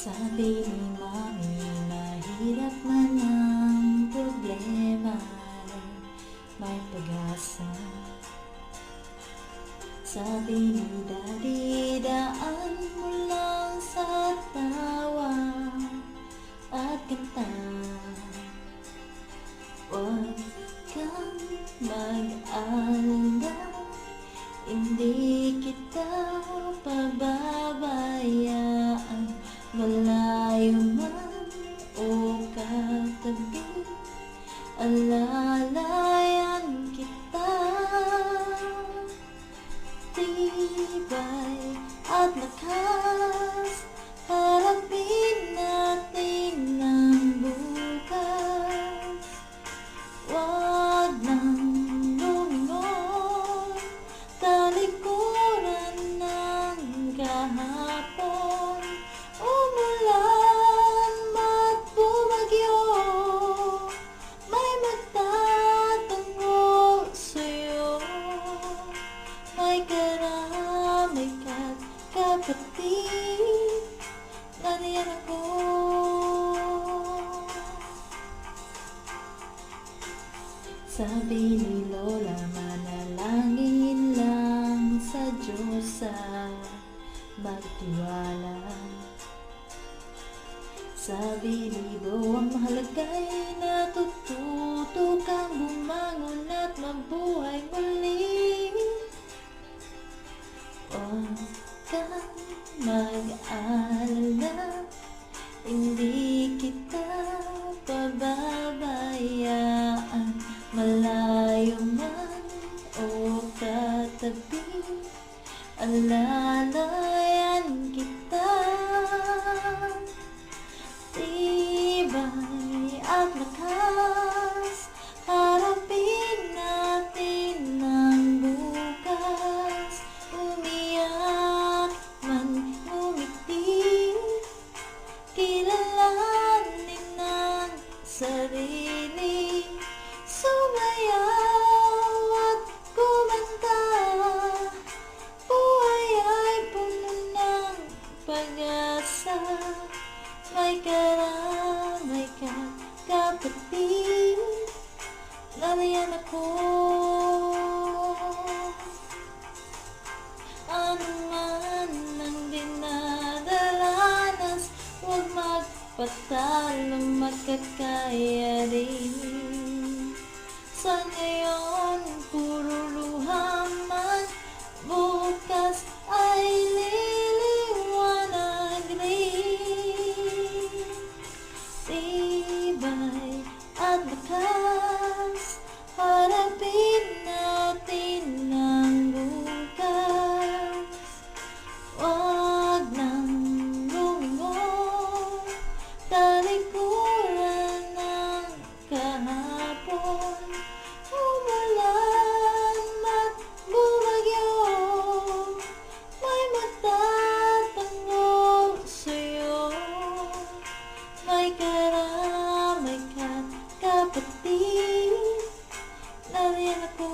Sabi ni Mami, mahirap man ang problema, may pag-asa. Sabi ni Daddy, daan mo lang sa tawa at kanta. Huwag kang mag-alala, hindi kita pababayaan. Malayo man o katabi, alalayan kita. Tibay at lakas, harapin natin ang bukas. Huwag nang lumingon, talikuran ng kahapon. Umulan man bumagyo, may magtatango sa'yo. May karamay ka't kapatid, nariyan ako. Sabi ni Lola, manalangin lang sa Diyos at magtiwala. Sabi ni Bo, ang mahalaga'y natututo kang bumangon at mabuhay muli. Huwag kang mag-alala, hindi kita pababayaan. Malayo man o katabi, alalayan kita. Tibay at lakas, harapin natin ang bukas. Umiyak man ngumiti, kilalanin ang sarili. Sumayaw at kumanta, buhay ay puno ng pag-asa. May karamay ka kapatid, nariyan ako. Ano man ang dinadalanas, huwag magpatalo, makakaya rin. Sa ngayon, puro luha man, bukas ay liliwanag rin. Tibay at lakas, harapin natin ang bukas. Huwag nang lumingon, talikuran ng kahapon. Umulan man bumagyo, may magtatango sa'yo. May karamay ka't kapatid, nariyan ako.